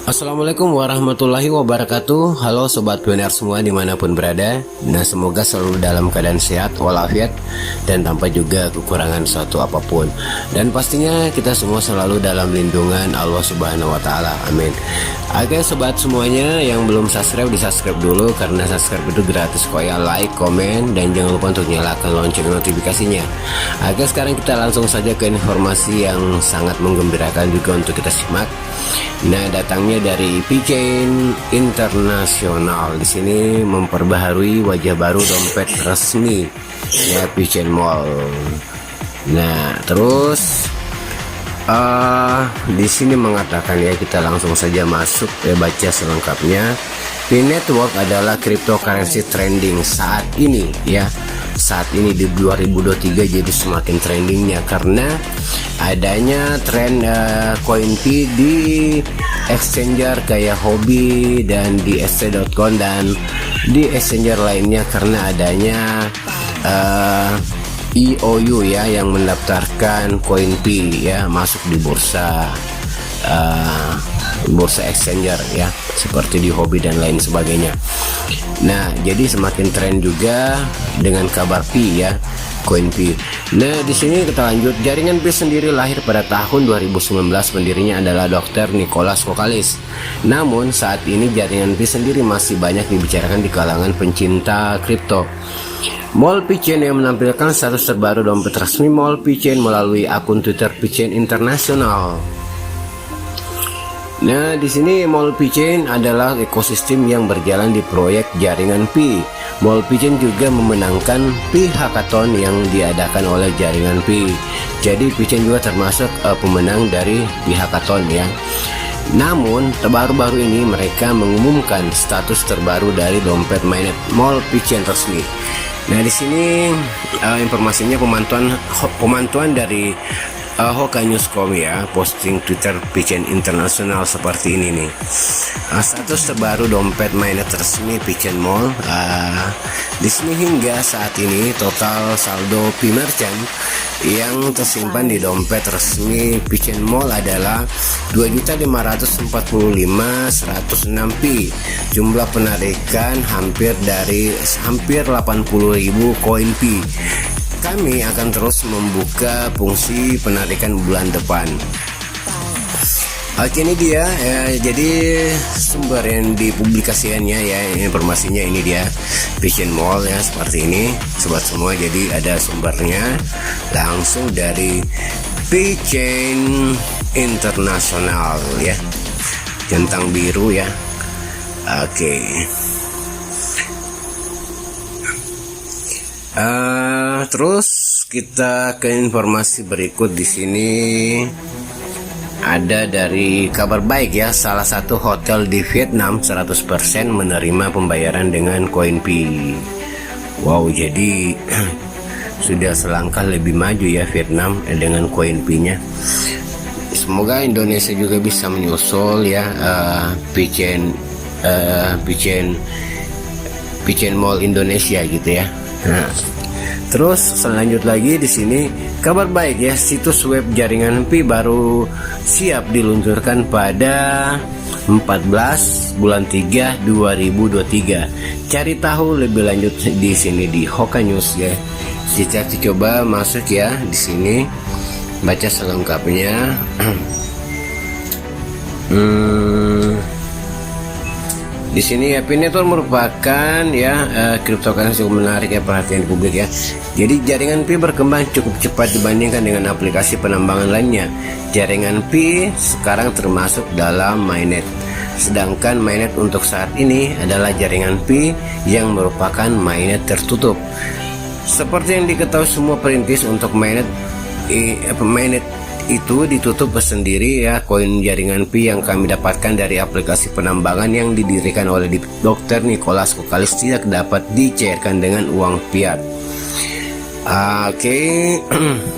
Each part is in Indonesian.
Assalamualaikum warahmatullahi wabarakatuh. Halo Sobat Pioneer semua dimanapun berada. Nah, semoga selalu dalam keadaan sehat walafiat dan tanpa juga kekurangan suatu apapun. Dan pastinya kita semua selalu dalam lindungan Allah Subhanahu wa Ta'ala. Amin. Oke sobat semuanya, yang belum subscribe di subscribe dulu, karena subscribe itu gratis kok ya. Like, komen, dan jangan lupa untuk nyalakan lonceng notifikasinya. Oke, sekarang kita langsung saja ke informasi yang sangat menggembirakan juga untuk kita simak. Nah, datangnya dari P-Chain Internasional. Di sini memperbaharui wajah baru dompet resmi ya, P-Chain Mall. Nah, terus di sini mengatakan ya, kita langsung saja masuk ya, baca selengkapnya. P-Network adalah cryptocurrency trending saat ini ya. Saat ini di 2023 jadi semakin trendingnya karena adanya tren coin P di exchanger kayak Huobi dan di st.com dan di exchanger lainnya, karena adanya IOU ya yang mendaftarkan coin P ya masuk di bursa exchanger ya, seperti di Huobi dan lain sebagainya. Nah, jadi semakin tren juga dengan kabar P ya, coin P. Nah, di sini kita lanjut. Jaringan P sendiri lahir pada tahun 2019. Pendirinya adalah Dr. Nicholas Kokalis. Namun saat ini jaringan P sendiri masih banyak dibicarakan di kalangan pencinta kripto. Mall P-Chain yang menampilkan status terbaru dompet resmi Mall P-Chain melalui akun Twitter P-Chain Internasional. Nah, di sini Mall P-Chain adalah ekosistem yang berjalan di proyek jaringan P. Mall P-Chain juga memenangkan P Hackathon yang diadakan oleh jaringan P. Jadi P-Chain juga termasuk pemenang dari P Hackathon ya. Namun baru-baru ini mereka mengumumkan status terbaru dari dompet mainnet Mall P-Chain resmi. Nah, di sini informasinya pemantauan dari Hoka.News.com ya, posting Twitter P-Chain Internasional seperti ini nih. Status terbaru dompet mainnet resmi P-Chain Mall. Di sini hingga saat ini total saldo P merchant yang tersimpan di dompet resmi P-Chain Mall adalah 2.545.106 P. Jumlah penarikan hampir 80.000 koin P. Kami akan terus membuka fungsi penarikan bulan depan. Oke, ini dia ya, jadi sumber yang dipublikasikannya ya, informasinya ini dia P-Chain Mall ya, seperti ini sobat semua. Jadi ada sumbernya langsung dari P-Chain Internasional ya, centang biru ya. Oke. Terus kita ke informasi berikut. Di sini ada dari kabar baik ya, salah satu hotel di Vietnam 100% menerima pembayaran dengan koin P. Wow, jadi sudah selangkah lebih maju ya Vietnam dengan koin P-nya. Semoga Indonesia juga bisa menyusul ya, P-Chain Mall Indonesia gitu ya. Nah, terus selanjut lagi di sini kabar baik ya, situs web jaringan P baru siap diluncurkan pada 14 bulan 3 2023. Cari tahu lebih lanjut di sini di Hoka News ya. Kita coba masuk ya di sini, baca selengkapnya. Di sini ya, P-Network merupakan ya cryptocurrency cukup menarik ya perhatian publik ya. Jadi jaringan P berkembang cukup cepat dibandingkan dengan aplikasi penambangan lainnya. Jaringan P sekarang termasuk dalam mainnet. Sedangkan mainnet untuk saat ini adalah jaringan P yang merupakan mainnet tertutup. Seperti yang diketahui semua perintis, untuk mainnet itu ditutup sendiri ya. Koin jaringan P yang kami dapatkan dari aplikasi penambangan yang didirikan oleh Dr. Nicholas Kokalis tidak dapat dicairkan dengan uang fiat. Oke,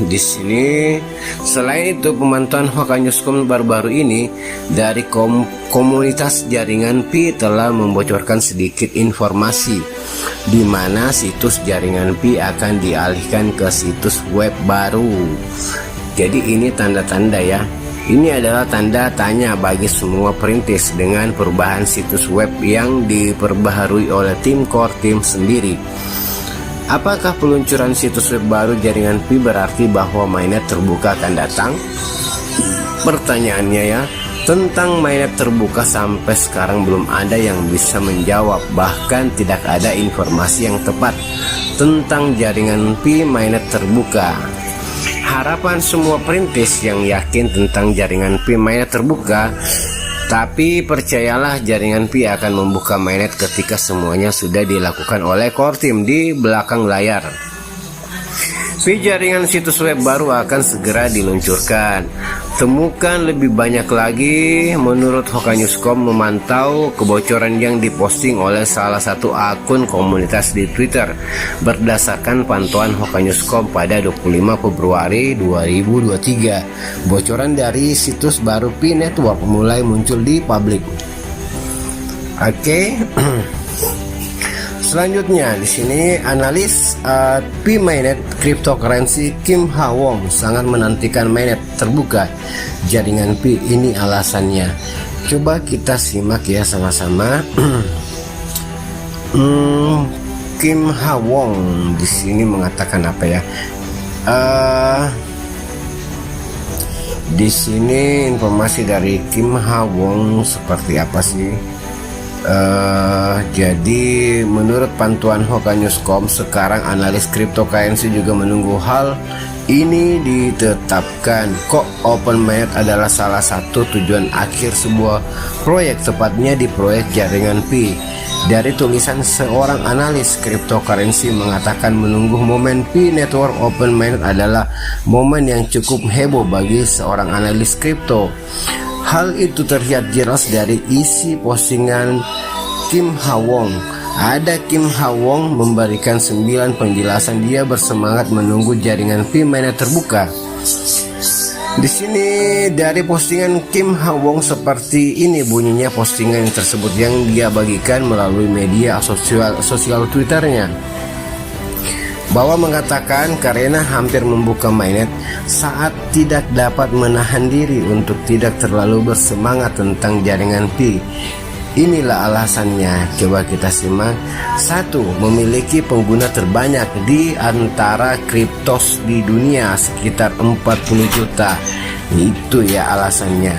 di sini selain itu pemantauan Hoka.News.com baru-baru ini dari komunitas jaringan P telah membocorkan sedikit informasi di mana situs jaringan P akan dialihkan ke situs web baru. Jadi ini tanda-tanda ya, Ini adalah tanda tanya bagi semua perintis dengan perubahan situs web yang diperbaharui oleh tim core team sendiri. Apakah peluncuran situs web baru jaringan Pi berarti bahwa mainnet terbuka akan datang? Pertanyaannya ya, tentang mainnet terbuka sampai sekarang belum ada yang bisa menjawab, bahkan tidak ada informasi yang tepat tentang jaringan Pi mainnet terbuka. Harapan semua perintis yang yakin tentang jaringan Pi mainnet terbuka, tapi percayalah jaringan Pi akan membuka mainnet ketika semuanya sudah dilakukan oleh core team di belakang layar. Pi jaringan situs web baru akan segera diluncurkan. Temukan lebih banyak lagi. Menurut Hokanewscom memantau kebocoran yang diposting oleh salah satu akun komunitas di Twitter. Berdasarkan pantauan Hokanewscom pada 25 Februari 2023, bocoran dari situs baru Pi Network mulai muncul di publik. Oke. Selanjutnya di sini analis Pi mainnet cryptocurrency Kim Ha Wong sangat menantikan mainnet terbuka jaringan Pi. Ini alasannya. Coba kita simak ya sama-sama. Kim Ha Wong di sini mengatakan apa ya? Di sini informasi dari Kim Ha Wong seperti apa sih? Jadi menurut pantauan Hokanewscom, sekarang analis cryptocurrency juga menunggu hal ini ditetapkan. Kok open mainnet adalah salah satu tujuan akhir sebuah proyek, tepatnya di proyek jaringan Pi. Dari tulisan seorang analis cryptocurrency mengatakan menunggu momen Pi Network open mainnet adalah momen yang cukup heboh bagi seorang analis kripto. Hal itu terlihat jelas dari isi postingan Kim Ha Wong. Ada Kim Ha Wong memberikan 9 penjelasan dia bersemangat menunggu jaringan Pi mainnet terbuka. Di sini dari postingan Kim Ha Wong seperti ini bunyinya postingan tersebut yang dia bagikan melalui media sosial Twitternya. Bahwa mengatakan karena hampir membuka mainnet saat tidak dapat menahan diri untuk tidak terlalu bersemangat tentang jaringan Pi. Inilah alasannya, coba kita simak. 1. Memiliki pengguna terbanyak di antara kriptos di dunia, sekitar 40 juta. Itu ya alasannya.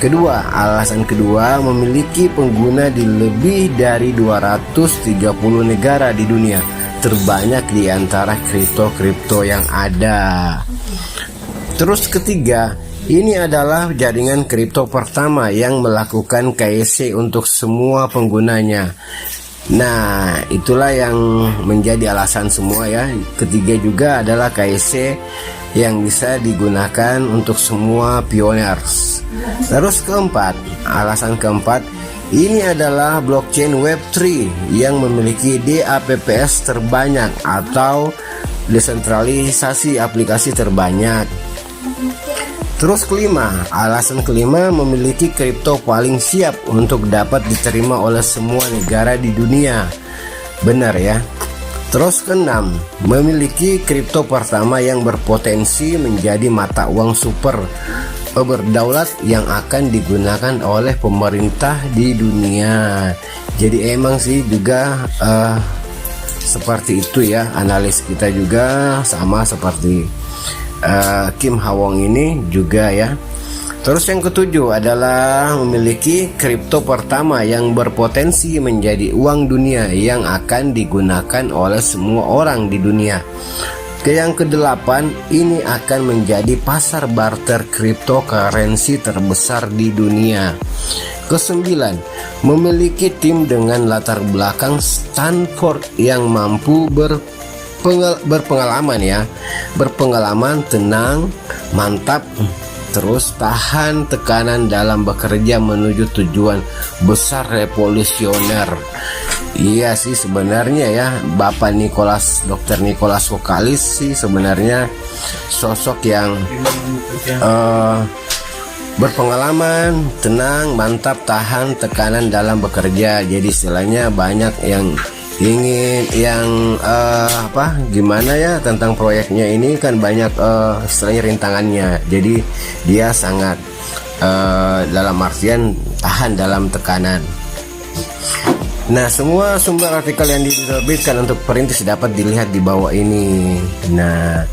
Kedua, alasan kedua, memiliki pengguna di lebih dari 230 negara di dunia, terbanyak di antara kripto yang ada. Terus ketiga, ini adalah jaringan kripto pertama yang melakukan KYC untuk semua penggunanya. Nah, itulah yang menjadi alasan semua ya. Ketiga juga adalah KYC yang bisa digunakan untuk semua pioneers. Terus keempat, alasan keempat, ini adalah blockchain Web3 yang memiliki DApps terbanyak atau desentralisasi aplikasi terbanyak. Terus kelima, alasan kelima, memiliki kripto paling siap untuk dapat diterima oleh semua negara di dunia. Benar ya. Terus keenam, memiliki kripto pertama yang berpotensi menjadi mata uang super berdaulat yang akan digunakan oleh pemerintah di dunia. Jadi emang sih juga seperti itu ya, analis kita juga sama seperti Kim Ha Wong ini juga ya. Terus yang ketujuh adalah memiliki kripto pertama yang berpotensi menjadi uang dunia yang akan digunakan oleh semua orang di dunia. Yang kedelapan, ini akan menjadi pasar barter cryptocurrency terbesar di dunia. Kesembilan, memiliki tim dengan latar belakang Stanford yang mampu berpengalaman, tenang, mantap, terus tahan tekanan dalam bekerja menuju tujuan besar revolusioner. Iya sih sebenarnya ya, Bapak Dr. Nicholas Vokalis sih sebenarnya sosok yang berpengalaman, tenang, mantap, tahan tekanan dalam bekerja. Jadi istilahnya banyak yang ingin yang gimana ya tentang proyeknya ini kan banyak istilahnya rintangannya, jadi dia sangat dalam artian tahan dalam tekanan. Nah, semua sumber artikel yang diterbitkan untuk perintis dapat dilihat di bawah ini. Nah,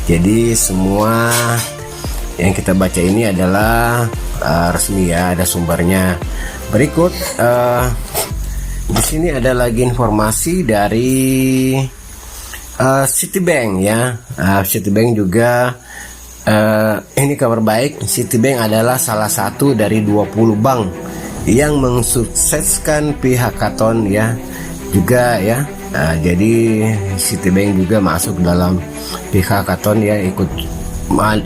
jadi semua yang kita baca ini adalah resmi ya, ada sumbernya. Berikut di sini ada lagi informasi dari Citibank ya. Citibank juga ini kabar baik. Citibank adalah salah satu dari 20 bank yang mensukseskan pihak hackathon ya juga ya. Jadi Citibank juga masuk dalam pihak hackathon ya,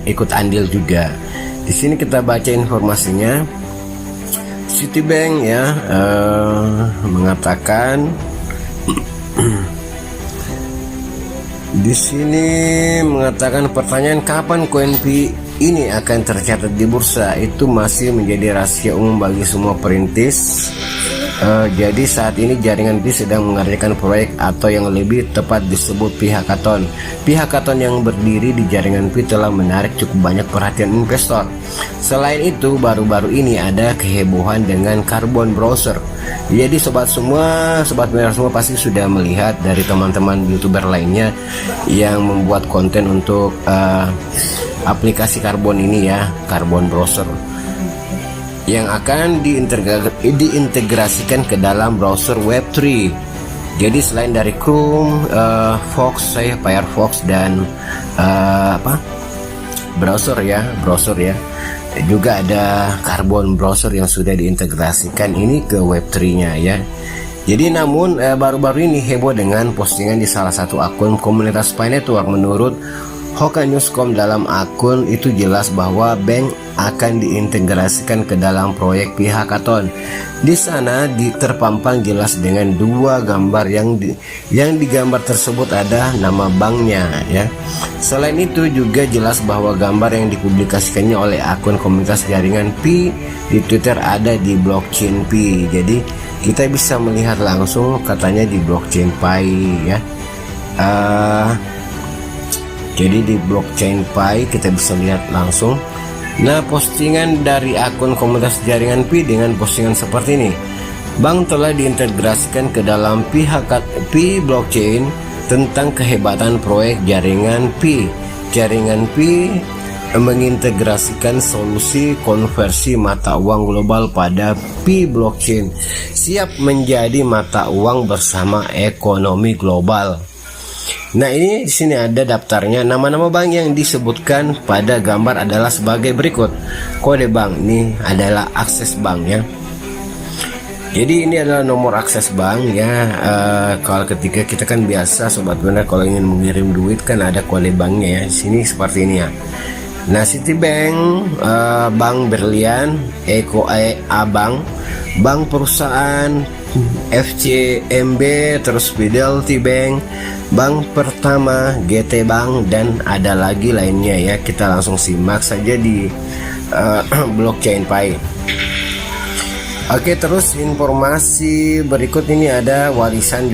ikut andil juga. Di sini kita baca informasinya. Citibank ya mengatakan di sini mengatakan pertanyaan kapan koin Pi ini akan tercatat di bursa itu masih menjadi rahasia umum bagi semua perintis. Jadi saat ini jaringan Pi sedang mengerjakan proyek atau yang lebih tepat disebut Pi Hackathon. Pi Hackathon yang berdiri di jaringan Pi telah menarik cukup banyak perhatian investor. Selain itu, baru-baru ini ada kehebohan dengan Carbon Browser. Jadi sobat merah semua pasti sudah melihat dari teman-teman YouTuber lainnya yang membuat konten untuk aplikasi Carbon ini ya, Carbon Browser, yang akan diintegrasikan ke dalam browser Web3. Jadi selain dari Chrome, Firefox dan browser ya, juga ada Carbon Browser yang sudah diintegrasikan ini ke Web3-nya ya. Jadi namun baru-baru ini heboh dengan postingan di salah satu akun komunitas Pi Network. Menurut Hokanewscom, dalam akun itu jelas bahwa bank akan diintegrasikan ke dalam proyek Pi Hackathon. Di sana terpampang jelas dengan dua gambar yang digambar tersebut ada nama banknya ya. Selain itu juga jelas bahwa gambar yang dipublikasikannya oleh akun komunitas jaringan Pi di Twitter ada di blockchain Pi. Jadi kita bisa melihat langsung katanya di blockchain Pi ya. Jadi di blockchain Pi kita bisa lihat langsung. Nah, postingan dari akun komunitas jaringan Pi dengan postingan seperti ini. Bank telah diintegrasikan ke dalam Pi blockchain tentang kehebatan proyek jaringan Pi. Jaringan Pi mengintegrasikan solusi konversi mata uang global pada Pi blockchain, siap menjadi mata uang bersama ekonomi global. Nah, ini di sini ada daftarnya. Nama-nama bank yang disebutkan pada gambar adalah sebagai berikut. Kode bank ini adalah akses bank ya. Jadi ini adalah nomor akses bank ya. Kalau ketika kita kan biasa sobat benar kalau ingin mengirim duit kan ada kode banknya ya. Di sini seperti ini ya. Nah, Citibank, Bank Berlian, Bank, Bank Perusahaan, FCMB, terus Fidelity Bank, Bank Pertama, GT Bank, dan ada lagi lainnya ya. Kita langsung simak saja di blockchain Pi. Oke, terus informasi berikut ini ada warisan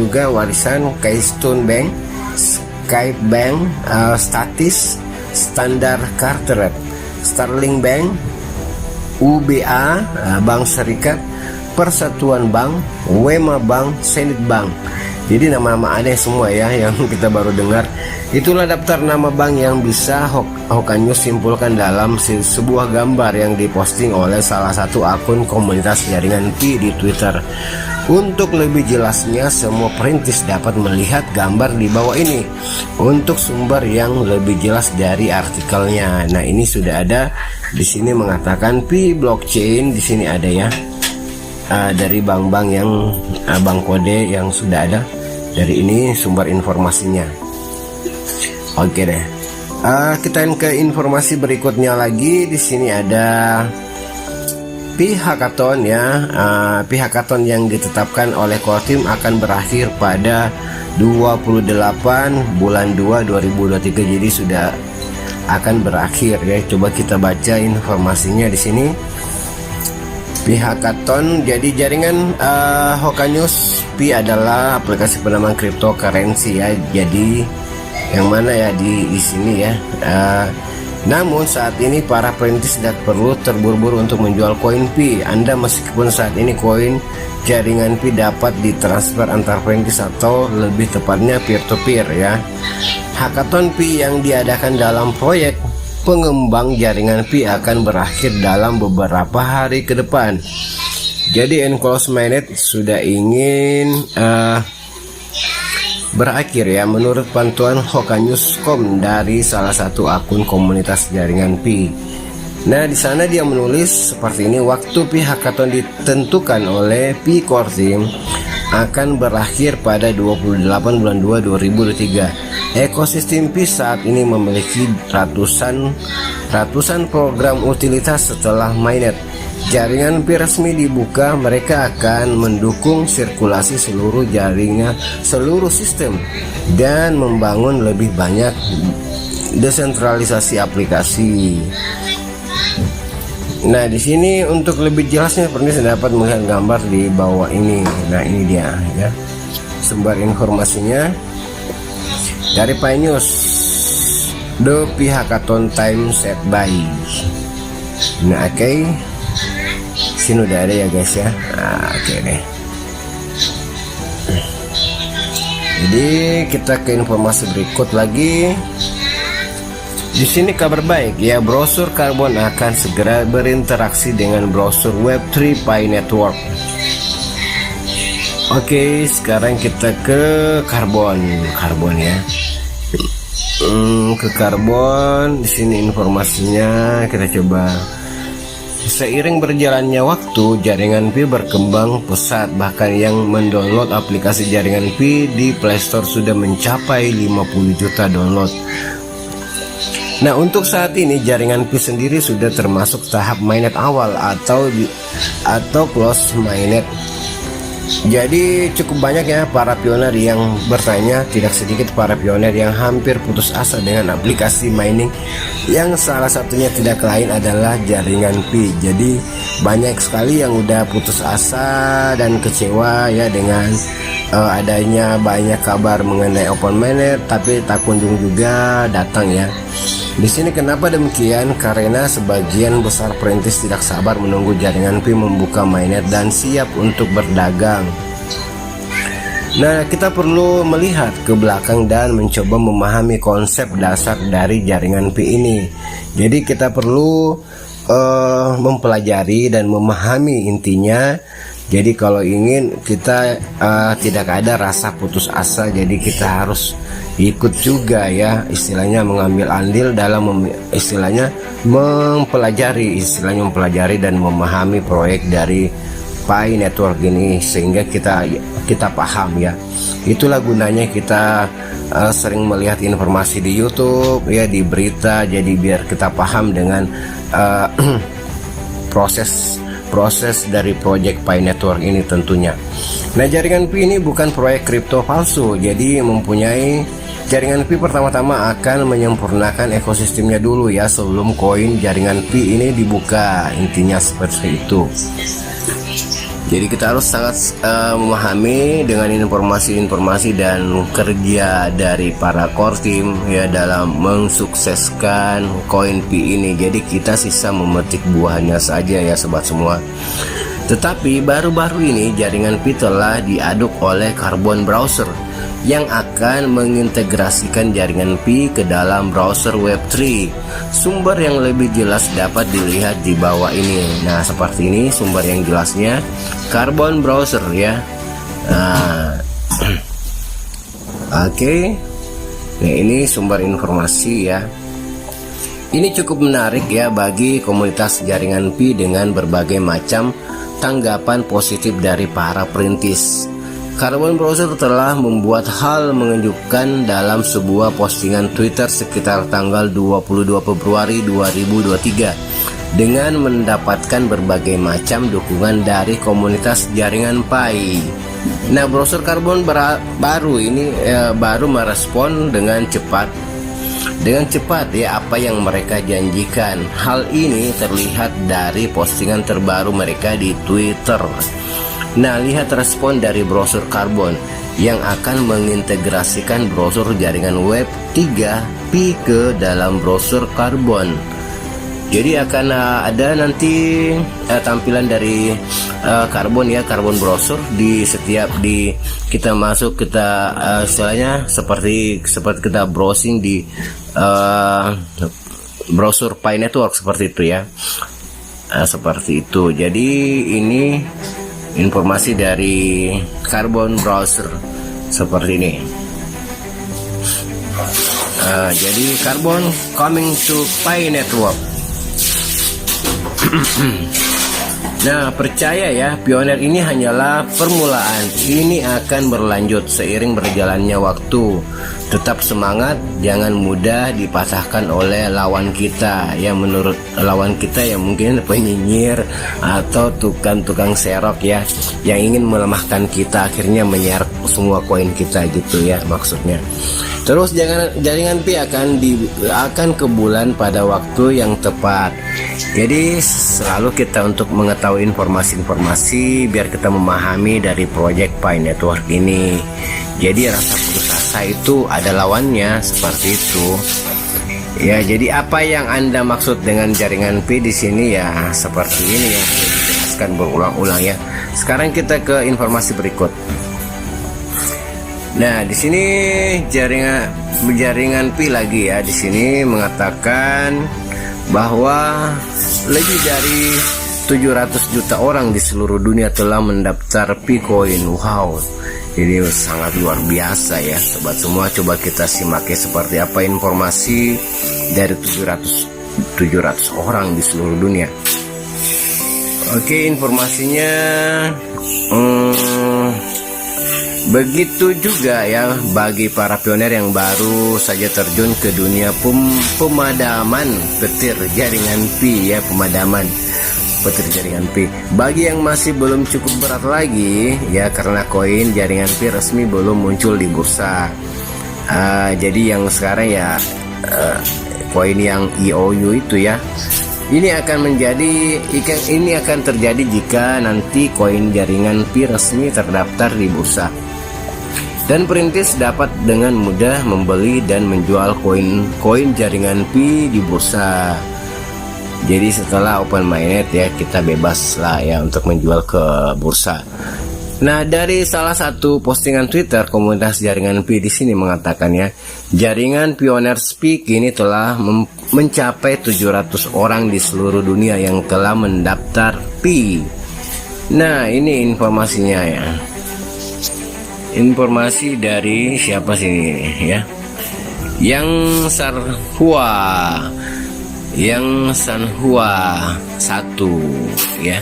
Keystone Bank, Skype Bank, Statis, Standard Chartered, Sterling Bank, UBA, Bank Serikat, Persatuan Bank, Wema Bank, Zenith Bank. Jadi nama-nama aneh semua ya yang kita baru dengar. Itulah daftar nama bank yang bisa Hokanews simpulkan dalam sebuah gambar yang diposting oleh salah satu akun komunitas jaringan Pi di Twitter. Untuk lebih jelasnya, semua perintis dapat melihat gambar di bawah ini untuk sumber yang lebih jelas dari artikelnya. Nah, ini sudah ada di sini mengatakan Pi blockchain, di sini ada ya. Dari bank-bank yang bank kode yang sudah ada, dari ini sumber informasinya. Oke deh, kita ke informasi berikutnya lagi. Di sini ada Pi Hackathon ya. Pi Hackathon yang ditetapkan oleh core team akan berakhir pada 28 bulan 2 2023. Jadi sudah akan berakhir ya. Coba kita baca informasinya di sini. Pi Hackathon. Jadi jaringan Hokanyus Pi adalah aplikasi penanaman cryptocurrency ya. Jadi yang mana ya di sini ya. Namun saat ini para perintis tidak perlu terburu-buru untuk menjual koin Pi. Anda meskipun saat ini koin jaringan Pi dapat ditransfer antar perintis atau lebih tepatnya peer-to-peer ya. Hackathon Pi yang diadakan dalam proyek pengembang jaringan Pi akan berakhir dalam beberapa hari ke depan. Jadi Enclosed Mainnet sudah ingin berakhir ya, menurut pantauan Hokanyus.com dari salah satu akun komunitas jaringan Pi. Nah, di sana dia menulis seperti ini: waktu Pi Hackathon ditentukan oleh Pi Core Team akan berakhir pada 28 bulan 2 2023. Ekosistem Pi saat ini memiliki ratusan program utilitas setelah mainnet. Jaringan Pi resmi dibuka, mereka akan mendukung sirkulasi seluruh jaringan, seluruh sistem, dan membangun lebih banyak desentralisasi aplikasi. Nah, di sini untuk lebih jelasnya seperti saya dapat melihat gambar di bawah ini. Nah, ini dia ya. Sumber informasinya dari Pi News. The Pi Hackathon time set by. Nah, oke. Sini udah ada ya guys ya. Nah, oke deh. Jadi kita ke informasi berikut lagi. Di sini kabar baik ya, brosur Carbon akan segera berinteraksi dengan brosur Web3 Pi Network. Oke, sekarang kita ke Carbon ya. Ke Carbon. Di sini informasinya kita coba. Seiring berjalannya waktu, jaringan Pi berkembang pesat. Bahkan yang mendownload aplikasi jaringan Pi di Play Store sudah mencapai 50 juta download. Nah, untuk saat ini jaringan Pi sendiri sudah termasuk tahap mainnet awal atau close mainnet. Jadi cukup banyak ya para pioner yang bertanya, tidak sedikit para pioner yang hampir putus asa dengan aplikasi mining yang salah satunya tidak lain adalah jaringan Pi. Jadi banyak sekali yang udah putus asa dan kecewa ya dengan adanya banyak kabar mengenai open mainnet, tapi tak kunjung juga datang ya. Di sini kenapa demikian? Karena sebagian besar perintis tidak sabar menunggu jaringan Pi membuka mainnet dan siap untuk berdagang. Nah, kita perlu melihat ke belakang dan mencoba memahami konsep dasar dari jaringan Pi ini. Jadi kita perlu mempelajari dan memahami intinya. Jadi kalau ingin kita tidak ada rasa putus asa, jadi kita harus ikut juga ya, istilahnya mengambil andil dalam istilahnya mempelajari dan memahami proyek dari Pi Network ini sehingga kita paham ya. Itulah gunanya kita sering melihat informasi di YouTube ya, di berita, jadi biar kita paham dengan proses dari proyek Pi Network ini tentunya. Nah, jaringan Pi ini bukan proyek kripto palsu, jadi jaringan Pi pertama-tama akan menyempurnakan ekosistemnya dulu ya sebelum koin jaringan Pi ini dibuka. Intinya seperti itu. Jadi kita harus sangat memahami dengan informasi-informasi dan kerja dari para core team ya dalam mensukseskan koin Pi ini. Jadi kita sisa memetik buahnya saja ya sobat semua. Tetapi baru-baru ini jaringan Pi telah diaduk oleh Carbon Browser yang akan mengintegrasikan jaringan Pi ke dalam browser Web3. Sumber yang lebih jelas dapat dilihat di bawah ini. Nah, seperti ini sumber yang jelasnya, Carbon Browser ya. Nah, oke. Nah, ini sumber informasi ya. Ini cukup menarik ya bagi komunitas jaringan Pi dengan berbagai macam tanggapan positif dari para perintis. Carbon Browser telah membuat hal mengejutkan dalam sebuah postingan Twitter sekitar tanggal 22 Februari 2023 dengan mendapatkan berbagai macam dukungan dari komunitas jaringan Pi. Nah, browser Carbon baru merespon dengan cepat dengan cepat ya apa yang mereka janjikan. Hal ini terlihat dari postingan terbaru mereka di Twitter. Nah, lihat respon dari brosur Carbon yang akan mengintegrasikan brosur jaringan web 3Pi ke dalam brosur Carbon. Jadi akan ada nanti tampilan dari Carbon ya, Carbon browser di setiap kita masuk, kita istilahnya seperti kita browsing di browser Pi Network seperti itu ya. Seperti itu. Jadi ini informasi dari Carbon browser seperti ini. Jadi Carbon coming to Pi Network. Nah, percaya ya, Pioneer ini hanyalah permulaan. Ini akan berlanjut seiring berjalannya waktu. Tetap semangat, jangan mudah dipatahkan oleh lawan kita. Ya, menurut lawan kita ya mungkin penyinyir atau tukang serok ya, yang ingin melemahkan kita, akhirnya menyerap semua koin kita gitu ya maksudnya. Terus jaringan Pi akan ke bulan pada waktu yang tepat. Jadi selalu kita untuk mengetahui informasi-informasi biar kita memahami dari proyek Pi Network ini. Jadi rasa putus asa itu ada lawannya seperti itu. Ya, jadi apa yang Anda maksud dengan jaringan Pi di sini ya seperti ini yang sudah dijelaskan berulang-ulang ya. Sekarang kita ke informasi berikut. Nah, di sini jaringan Pi lagi ya. Di sini mengatakan bahwa lebih dari 700 juta orang di seluruh dunia telah mendaftar Picoin. Wow, ini sangat luar biasa ya sobat semua. Coba kita simak ya seperti apa informasi dari 700 orang di seluruh dunia. Oke, informasinya begitu juga ya bagi para pioner yang baru saja terjun ke dunia pemadaman petir jaringan Pi ya, pemadaman petir jaringan Pi. Bagi yang masih belum cukup berat lagi ya, karena koin jaringan Pi resmi belum muncul di bursa. Jadi yang sekarang ya koin yang IOU itu ya, ini akan terjadi jika nanti koin jaringan Pi resmi terdaftar di bursa. Dan perintis dapat dengan mudah membeli dan menjual koin jaringan Pi di bursa. Jadi setelah open mainnet ya, kita bebas lah ya untuk menjual ke bursa. Nah, dari salah satu postingan Twitter komunitas jaringan Pi di sini mengatakan ya, jaringan Pioneer Pi kini telah mencapai 700 orang di seluruh dunia yang telah mendaftar Pi. Nah, ini informasinya ya. Informasi dari siapa sih ini ya? Yang Sanhua 1 ya.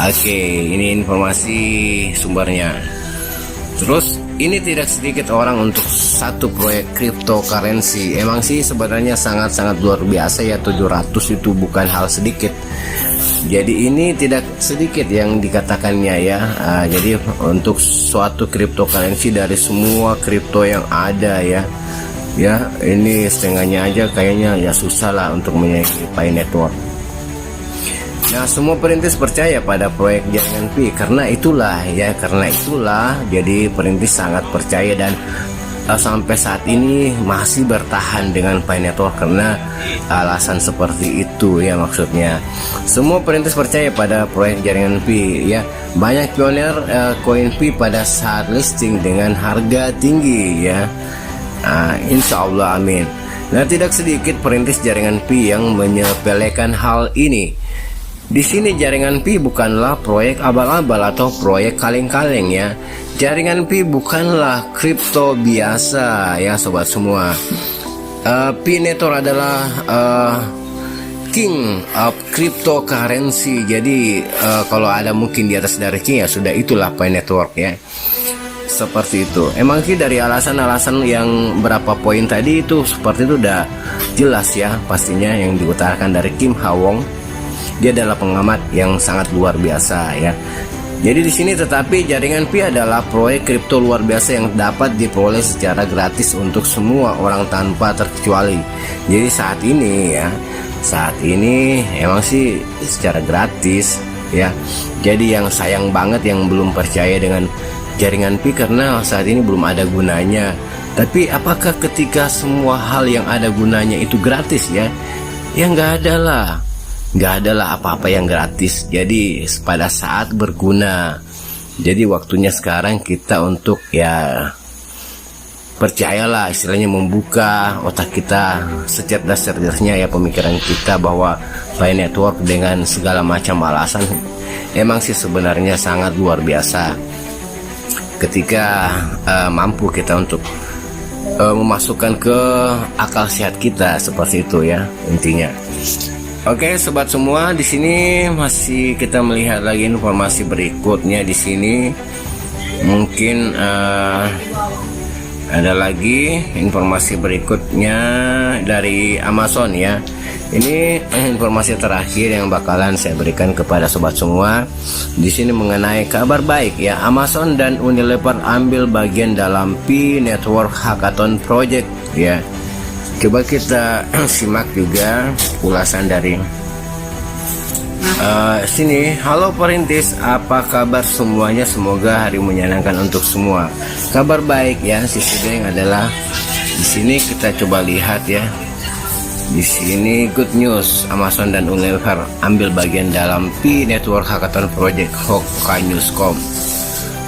Oke, ini informasi sumbernya. Terus ini tidak sedikit orang untuk satu proyek cryptocurrency. Emang sih sebenarnya sangat-sangat luar biasa ya, 700 itu bukan hal sedikit. Jadi ini tidak sedikit yang dikatakannya ya. Jadi untuk suatu cryptocurrency dari semua kripto yang ada ya, ini setengahnya aja kayaknya ya susah lah untuk menyaingi Pi Network. Nah, semua perintis percaya pada proyek jaringan Pi karena itulah jadi perintis sangat percaya dan sampai saat ini masih bertahan dengan Pi Network karena alasan seperti itu ya maksudnya. Semua perintis percaya pada proyek jaringan Pi ya. Banyak pioner koin Pi pada saat listing dengan harga tinggi ya. Insya Allah amin. Nah, tidak sedikit perintis jaringan Pi yang menyepelekan hal ini. Di sini jaringan Pi bukanlah proyek abal-abal atau proyek kaleng-kaleng ya. Jaringan Pi bukanlah kripto biasa ya sobat semua. Pi Network adalah king of cryptocurrency. Jadi kalau ada mungkin di atas dari king ya sudah itulah Pi Network ya. Seperti itu. Emang sih dari alasan-alasan yang berapa poin tadi itu seperti itu udah jelas ya pastinya yang diutarakan dari Kim Ha Won. Dia adalah pengamat yang sangat luar biasa ya. Jadi di sini tetapi jaringan Pi adalah proyek kripto luar biasa yang dapat diperoleh secara gratis untuk semua orang tanpa terkecuali. Jadi saat ini emang sih secara gratis ya. Jadi yang sayang banget yang belum percaya dengan jaringan Pi karena saat ini belum ada gunanya. Tapi apakah ketika semua hal yang ada gunanya itu gratis ya? Ya nggak ada lah. Nggak ada lah apa-apa yang gratis. Jadi pada saat berguna. Jadi waktunya sekarang kita untuk ya percayalah, istilahnya membuka otak kita secerdas-cerdasnya ya, pemikiran kita bahwa Pi Network dengan segala macam alasan emang sih sebenarnya sangat luar biasa ketika mampu kita untuk memasukkan ke akal sehat kita seperti itu ya intinya. Oke sobat semua, di sini masih kita melihat lagi informasi berikutnya. Di sini mungkin ada lagi informasi berikutnya dari Amazon ya. Ini informasi terakhir yang bakalan saya berikan kepada sobat semua. Di sini mengenai kabar baik ya, Amazon dan Unilever ambil bagian dalam Pi Network Hackathon Project ya. Coba kita simak juga ulasan dari sini. Halo perintis, apa kabar semuanya? Semoga hari menyenangkan untuk semua. Kabar baik ya, sisi geng adalah di sini kita coba lihat ya. Di sini good news, Amazon dan Unilever ambil bagian dalam Pi Network Hackathon Project HokaNewsCom.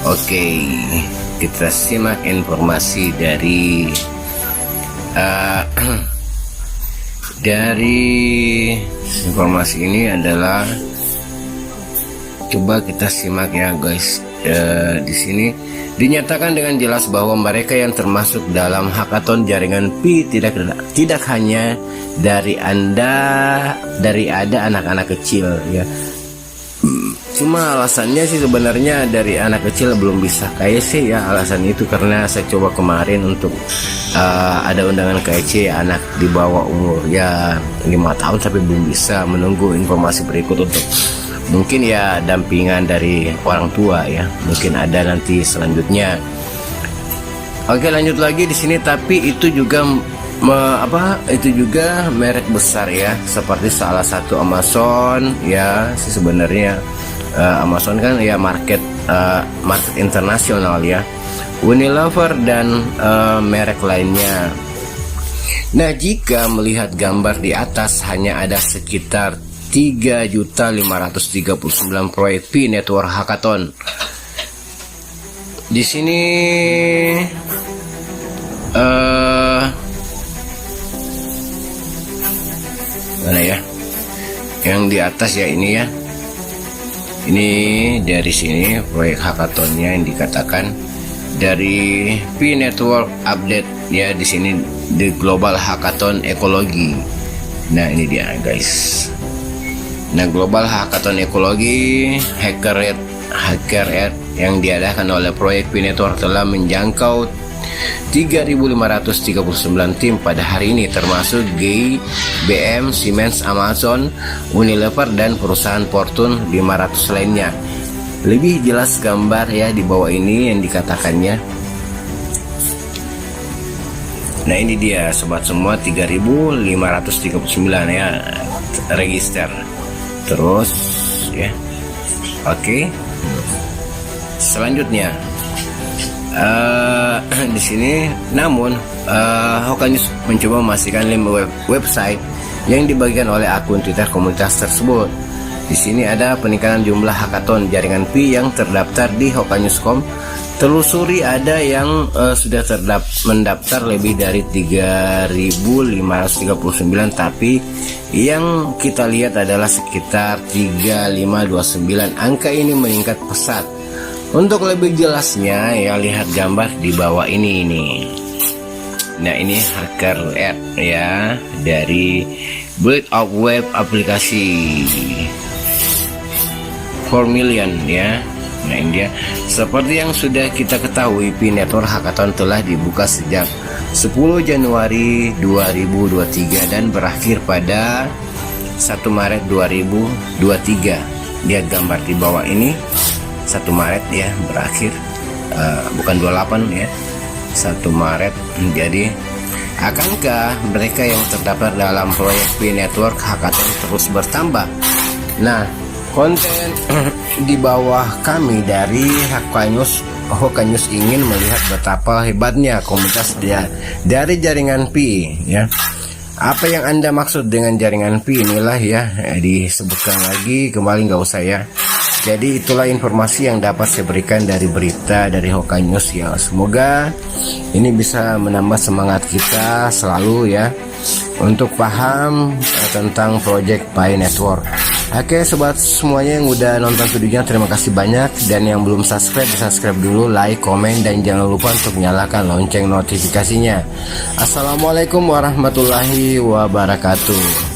Oke, kita simak informasi dari informasi ini adalah, coba kita simak ya guys. Di sini dinyatakan dengan jelas bahwa mereka yang termasuk dalam hackathon jaringan Pi tidak hanya dari ada anak-anak kecil ya. Cuma alasannya sih sebenarnya dari anak kecil belum bisa kayak sih ya, alasan itu karena saya coba kemarin untuk ada undangan KC anak di bawah umur ya 5 tahun tapi belum bisa, menunggu informasi berikut untuk mungkin ya dampingan dari orang tua ya, mungkin ada nanti selanjutnya. Oke lanjut lagi di sini, tapi itu juga itu juga merek besar ya, seperti salah satu Amazon ya sih sebenarnya. Amazon kan ya market internasional ya, Unilever dan merek lainnya. Nah jika melihat gambar di atas, hanya ada sekitar 3.539 proyek Pi Network Hackathon. Di sini mana ya? Yang di atas ya ini ya. Ini dari sini proyek hackathonnya yang dikatakan dari Pi Network Update ya, di sini The Global Hackathon Ekologi. Nah ini dia guys. Nah Global Hackathon Ekologi Hacker Earth yang diadakan oleh proyek Pi Network telah menjangkau 3.539 tim pada hari ini, termasuk GI, BM, Siemens, Amazon, Unilever, dan perusahaan Fortune 500 lainnya. Lebih jelas gambar ya di bawah ini yang dikatakannya. Nah ini dia sobat semua, 3.539 ya register. Terus ya, oke. Selanjutnya di sini, namun HokaNews mencoba memastikan link website yang dibagikan oleh akun Twitter komunitas tersebut. Di sini ada peningkatan jumlah hackathon jaringan Pi yang terdaftar di HokaNewsCom. Telusuri ada yang sudah mendaftar lebih dari 3.539, tapi yang kita lihat adalah sekitar 3.529. Angka ini meningkat pesat. Untuk lebih jelasnya ya lihat gambar di bawah ini. Nah ini Hacker Earth ya, dari Build Up Web aplikasi 4 million ya. Nah ini dia, seperti yang sudah kita ketahui, Pi Network Hackathon telah dibuka sejak 10 Januari 2023 dan berakhir pada 1 Maret 2023. Lihat gambar di bawah ini. 1 Maret ya berakhir, bukan 28 ya, 1 Maret. Jadi akankah mereka yang terdaftar dalam proyek Pi Network Hackathon terus bertambah? Nah, konten di bawah kami dari Hoka News ingin melihat betapa hebatnya komunitas dari jaringan Pi ya. Apa yang Anda maksud dengan jaringan Pi? Inilah ya, disebutkan lagi kembali, nggak usah ya. Jadi itulah informasi yang dapat saya berikan dari berita dari Hoka News ya. Semoga ini bisa menambah semangat kita selalu ya untuk paham tentang project Pi Network. Oke sobat semuanya yang udah nonton videonya, terima kasih banyak. Dan yang belum subscribe, subscribe dulu, like, komen, dan jangan lupa untuk nyalakan lonceng notifikasinya. Assalamualaikum warahmatullahi wabarakatuh.